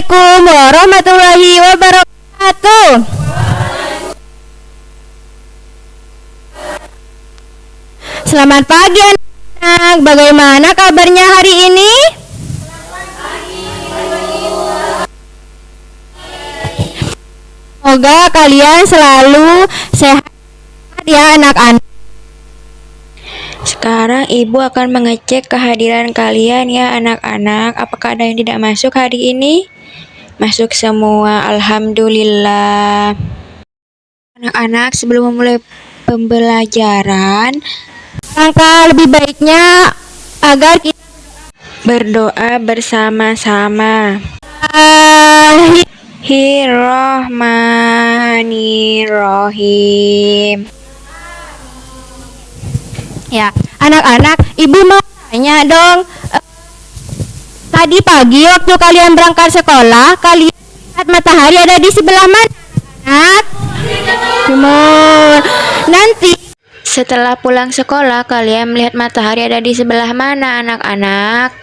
Assalamualaikum warahmatullahi wabarakatuh. Selamat pagi anak-anak. Bagaimana kabarnya hari ini? Semoga kalian selalu sehat ya anak-anak. Sekarang ibu akan mengecek kehadiran kalian ya anak-anak. Apakah ada yang tidak masuk hari ini? Masuk semua, alhamdulillah. Anak-anak, sebelum memulai pembelajaran, Langkah lebih baiknya agar kita berdoa bersama-sama. Bismillahirrahmanirrahim. Ya, anak-anak, ibu mau tanya dong. Tadi pagi waktu kalian berangkat sekolah, kalian lihat matahari ada di sebelah mana? Anak? Timur. Nanti Setelah pulang sekolah, kalian melihat matahari ada di sebelah mana anak-anak?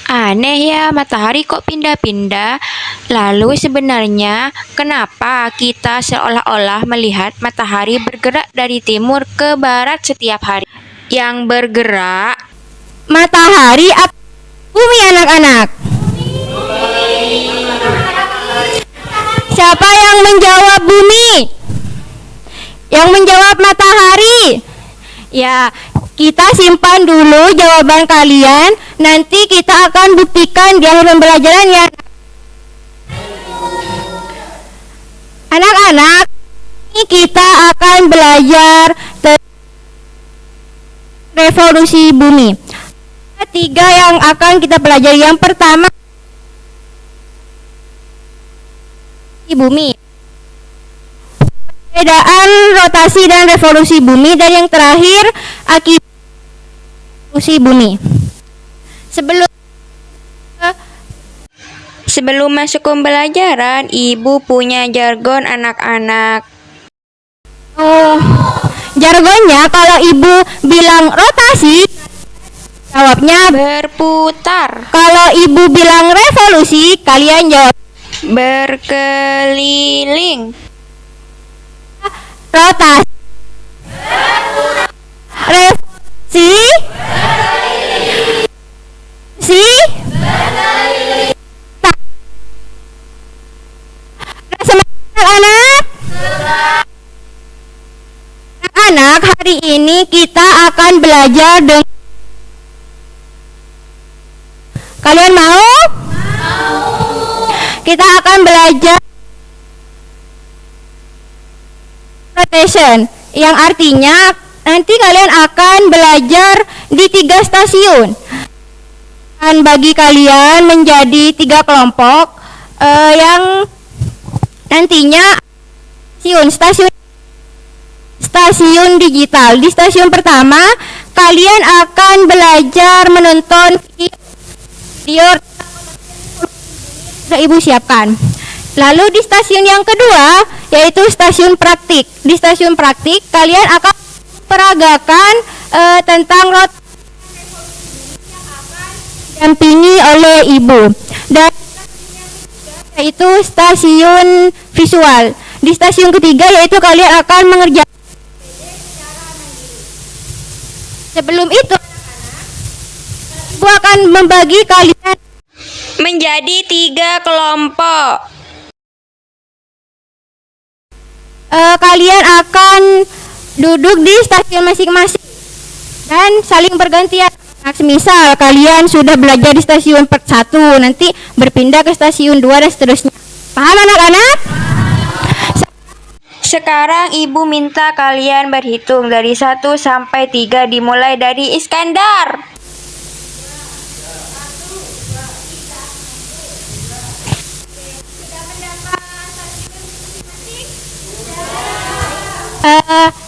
Aneh ya, matahari kok pindah-pindah. Lalu sebenarnya kenapa kita seolah-olah melihat matahari bergerak dari timur ke barat setiap hari? Yang bergerak matahari atau bumi anak-anak? Siapa yang menjawab bumi? Yang menjawab matahari? Ya, kita simpan dulu jawaban kalian. Nanti kita akan buktikan di akhir pembelajarannya. Anak-anak, ini kita akan belajar revolusi bumi. Ada 3 yang akan kita pelajari. Yang pertama, bumi, perbedaan rotasi dan revolusi bumi, dan yang terakhir akibat revolusi bumi. Sebelum masuk ke pembelajaran, ibu punya jargon anak-anak. Jargonnya kalau ibu bilang rotasi, jawabnya Berputar, kalau ibu bilang revolusi, kalian jawab berkeliling, rotasi. Revolusi, anak-anak. Anak-anak, hari ini kita akan belajar dengan kalian mau? Kita akan belajar rotation, yang artinya nanti kalian akan belajar di 3 stasiun. Dan bagi kalian menjadi 3 kelompok yang nantinya stasiun digital. Di stasiun pertama, kalian akan belajar menonton video sudah ibu siapkan. Lalu di stasiun yang kedua, yaitu stasiun praktik. Di stasiun praktik, kalian akan peragakan tentang rotasi yang didampingi oleh ibu. Dan yaitu stasiun visual. Di stasiun ketiga, yaitu kalian akan mengerjakan. Sebelum itu, ibu akan membagi kalian menjadi 3 kelompok. Kalian akan duduk di stasiun masing-masing dan saling bergantian. Nah, semisal kalian sudah belajar di stasiun 1, nanti berpindah ke stasiun 2 dan seterusnya. Paham anak-anak? Sekarang ibu minta kalian berhitung dari 1 sampai 3, dimulai dari Iskandar.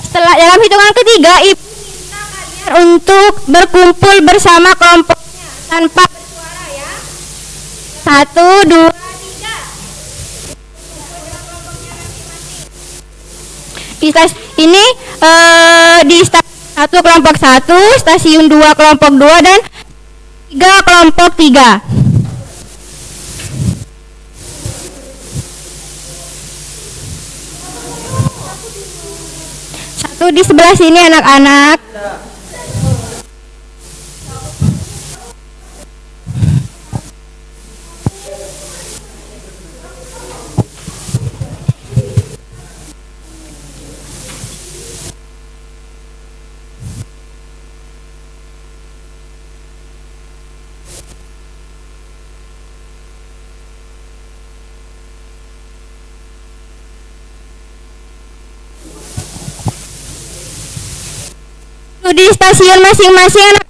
Setelah dalam hitungan ketiga, ibu minta kalian untuk berkumpul bersama kelompoknya tanpa bersuara ya. 1, 2, 3. Di ini di stasiun 1 kelompok 1, stasiun 2 kelompok 2, dan 3 kelompok 3. Satu di sebelah sini anak-anak. Satu di stasiun masing-masing anak.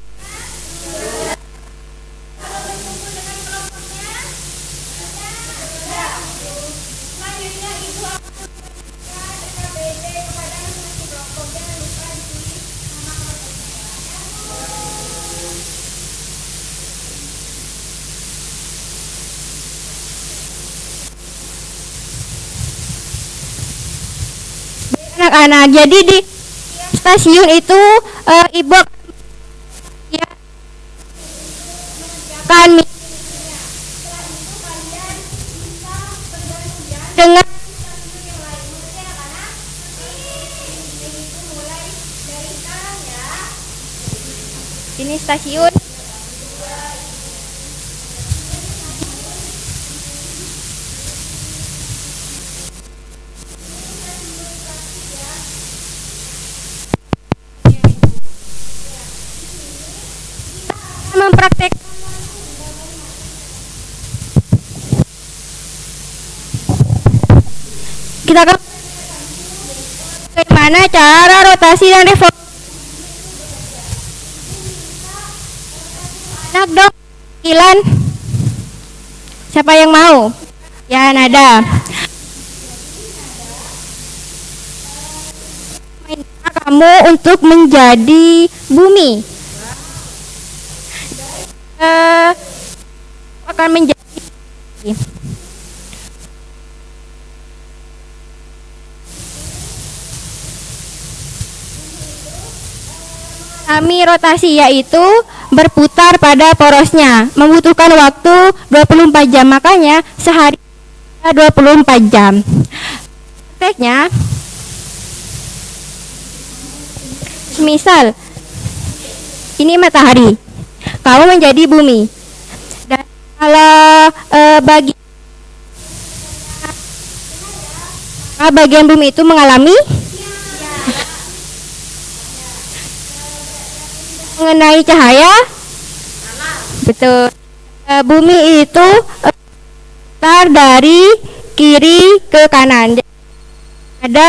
Anak-anak, jadi di stasiun itu ibu ya, akan dengan ini stasiun mempraktek kita akan bagaimana cara rotasi dan revolusi. Anak dong, Ilan. Siapa yang mau? Ya, Nada. Kamu untuk menjadi bumi. Akan menjadi kami rotasi, yaitu berputar pada porosnya, membutuhkan waktu 24 jam, makanya sehari 24 jam. Prakteknya misal ini matahari, kamu menjadi bumi, dan kalau bagi bagian bumi itu mengalami mengenai cahaya, betul. Bumi itu putar dari kiri ke kanan, ada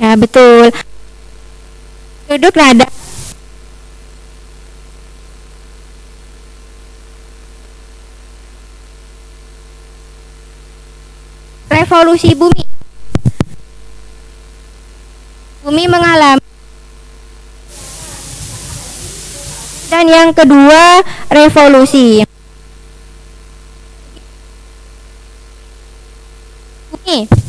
ya, betul. Duduk, Nada. Revolusi bumi. Bumi mengalami, dan yang kedua revolusi bumi.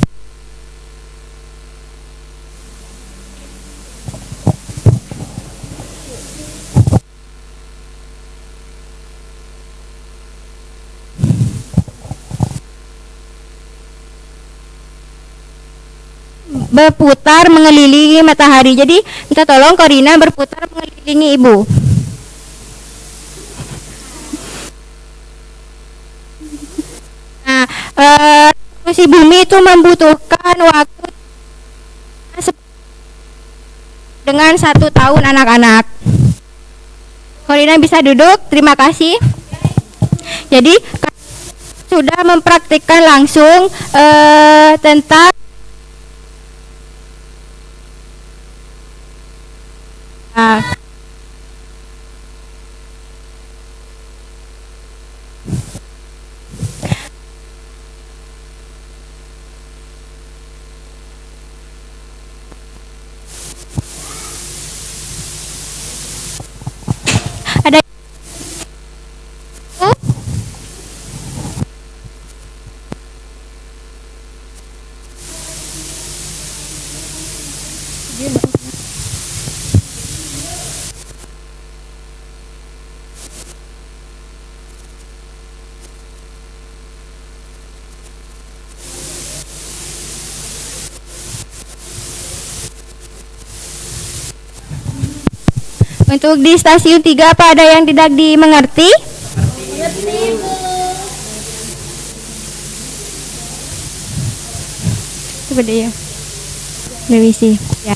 Berputar mengelilingi matahari. Jadi minta tolong Korina berputar mengelilingi ibu. Nah, revolusi bumi itu membutuhkan waktu dengan 1 tahun anak-anak. Korina bisa duduk, terima kasih. Jadi sudah mempraktikkan langsung tentang ada Untuk di stasiun 3 apa ada yang tidak dimengerti? Coba deh ya. Revisi. Ya.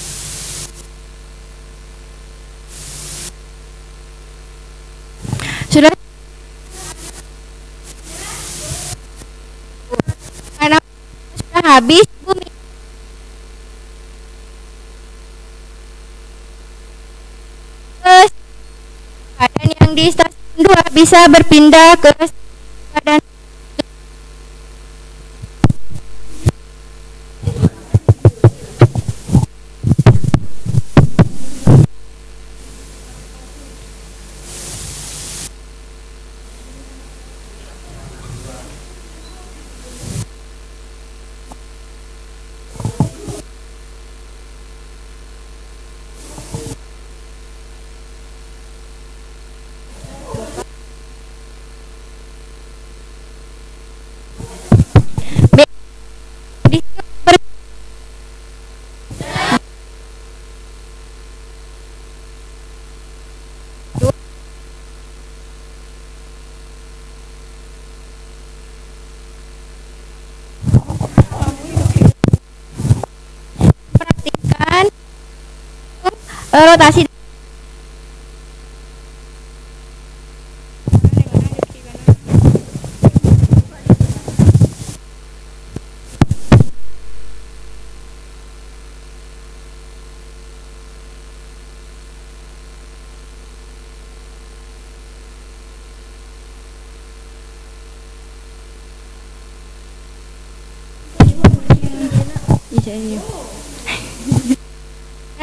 Sudah karena sudah habis bumi. Dan yang di stasiun 2 bisa berpindah ke dan perhatikan rotasi.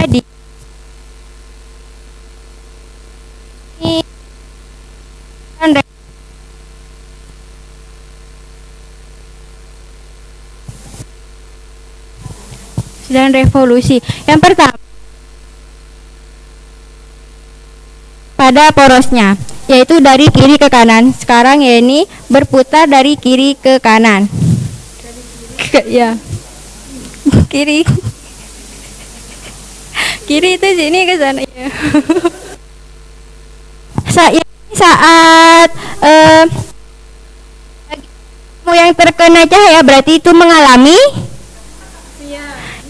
Jadi ini kan sedang revolusi. Yang pertama pada porosnya, yaitu dari kiri ke kanan. Sekarang ya ini berputar dari kiri ke kanan. Ya, kiri. Kiri itu sini ke sana ya. Saat yang terkena cahaya berarti itu mengalami.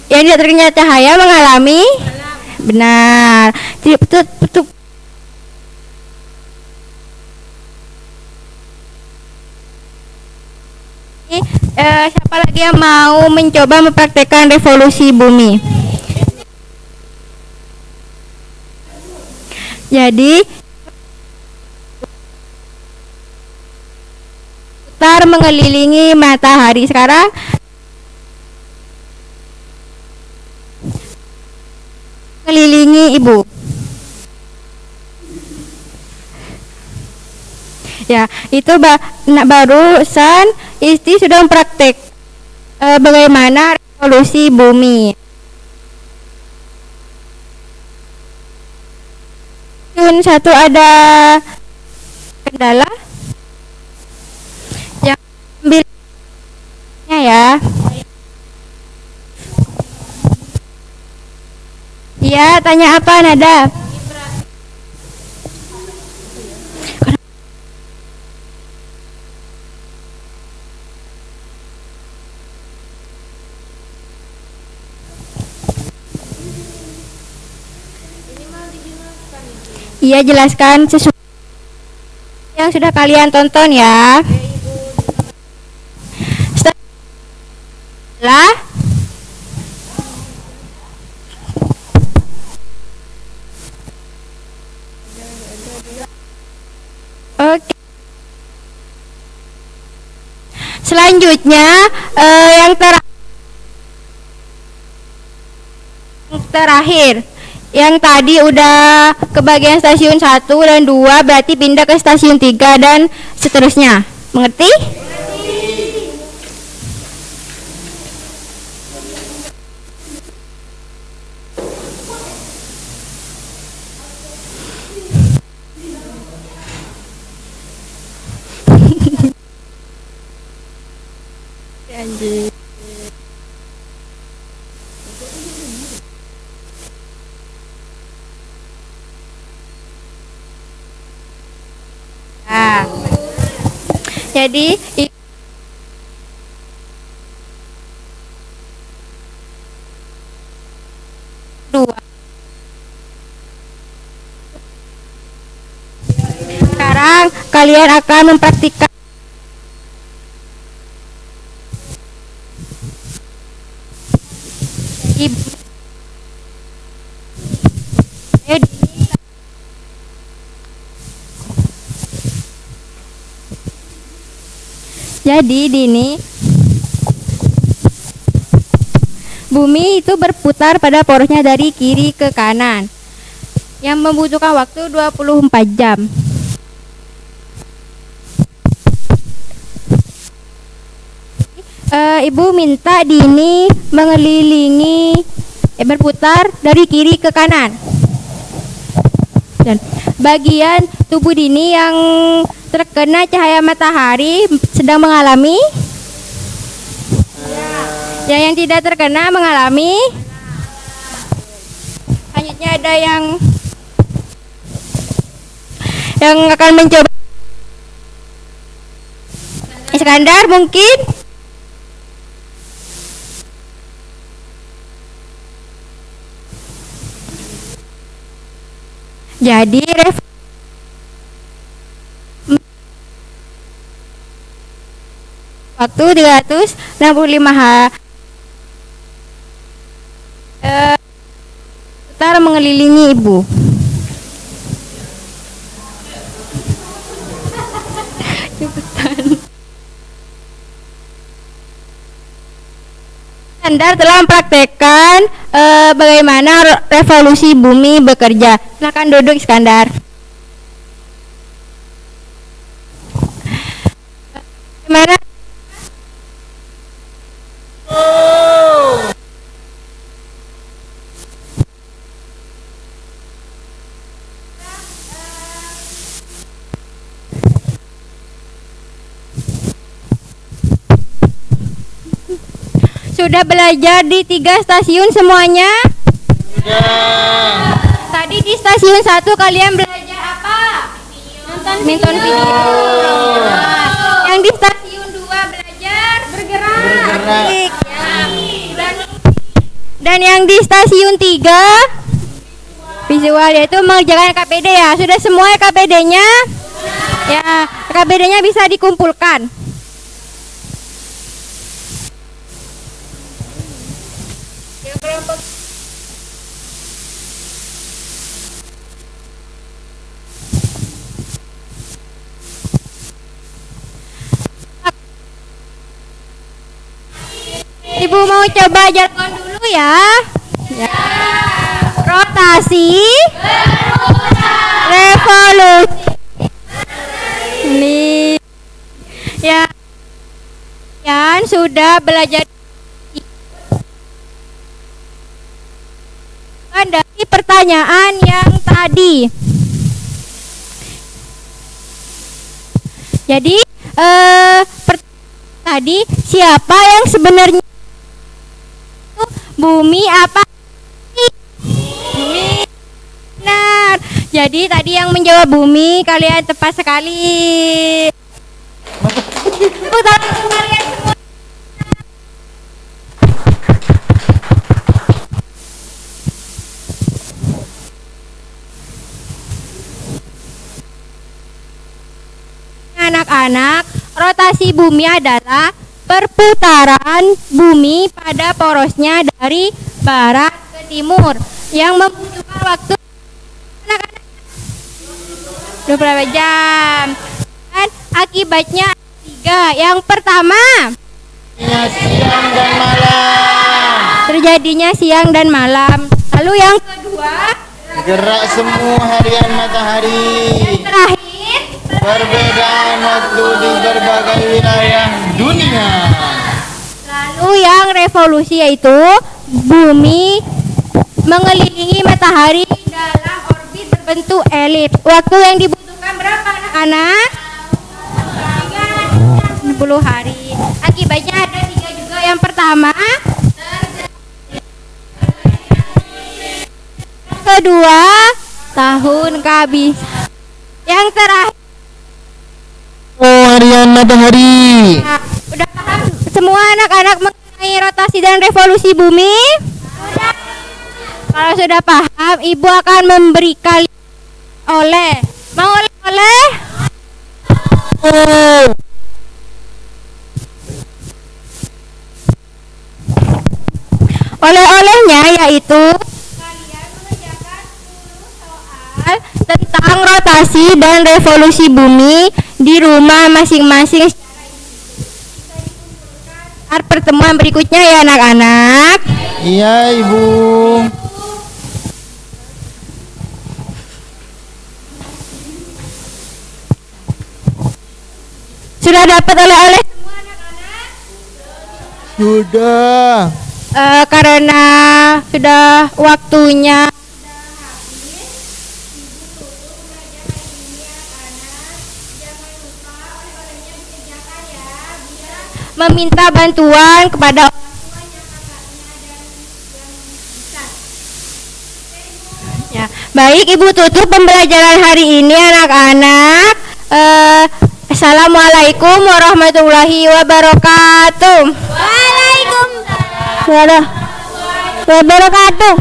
Yang tidak terkena cahaya mengalami. Benar. Betul. Siapa lagi yang mau mencoba mempraktekkan revolusi bumi? Jadi putar mengelilingi matahari. Sekarang mengelilingi ibu. Ya, itu barusan Isti sudah mempraktek bagaimana revolusi bumi. Satu ada kendala yang ambilnya ya. Iya, tanya apa Nada? Iya, jelaskan sesuatu yang sudah kalian tonton ya. Setelah oke. Selanjutnya yang terakhir. Yang tadi udah ke bagian stasiun 1 dan 2 berarti pindah ke stasiun 3 dan seterusnya. Mengerti? Anjir. Jadi dua. Sekarang kalian akan mempraktikkan ibu. Jadi Dini, bumi itu berputar pada porosnya dari kiri ke kanan yang membutuhkan waktu 24 jam. Ibu minta Dini mengelilingi berputar dari kiri ke kanan. Dan bagian tubuh Dini yang terkena cahaya matahari sedang mengalami, yang tidak terkena mengalami. Selanjutnya ada yang akan mencoba. Iskandar mungkin. Jadi waktu 365 hari putar mengelilingi ibu. Iskandar telah mempraktekkan bagaimana revolusi bumi bekerja. Silakan duduk Iskandar. Gimana? Sudah belajar di 3 stasiun semuanya? Sudah. Tadi di stasiun 1 kalian belajar apa? Nonton video. Yang di stasiun 2 belajar bergerak. Ya. Dan yang di stasiun 3 visual, yaitu mengerjakan KPD ya. Sudah semua ya KPD-nya? Ya, KPD-nya bisa dikumpulkan. Ibu mau coba jargon dulu ya. Rotasi, revolusi. Ini ya, kalian sudah belajar dari pertanyaan yang tadi. Jadi tadi siapa yang sebenarnya bumi apa? Bumi. Benar. Jadi tadi yang menjawab bumi, kalian tepat sekali. Tepuk tangan untuk kalian semua. Anak-anak, rotasi bumi adalah perputaran bumi pada porosnya dari barat ke timur yang membutuhkan waktu anak-anak 24 jam. Dan akibatnya 3. Yang pertama, siang dan malam. Terjadinya siang dan malam. Lalu yang kedua, Gerak semua harian matahari. yang terakhir, Perbedaan waktu di berbagai wilayah dunia. lalu yang revolusi, yaitu bumi mengelilingi matahari dalam orbit berbentuk elips. Waktu yang dibutuhkan berapa anak-anak? 60 hari. Akibatnya ada 3 juga. Yang pertama, kedua, tahun kehabisan. Yang terakhir, harian matahari. Nah, udah paham semua anak-anak mengenai rotasi dan revolusi bumi? Kalau sudah paham, Ibu akan memberi kalian oleh. Mau oleh-oleh? Oh. Oleh-olehnya yaitu kalian mengerjakan 10 soal tentang rotasi dan revolusi bumi di rumah masing-masing saat pertemuan berikutnya ya anak-anak. Iya, Ibu. Sudah dapat oleh-oleh? Sudah. Karena sudah waktunya meminta bantuan kepada ya, baik Ibu tutup pembelajaran hari ini anak-anak. Assalamualaikum warahmatullahi wabarakatuh. Waalaikumsalam warahmatullahi wabarakatuh.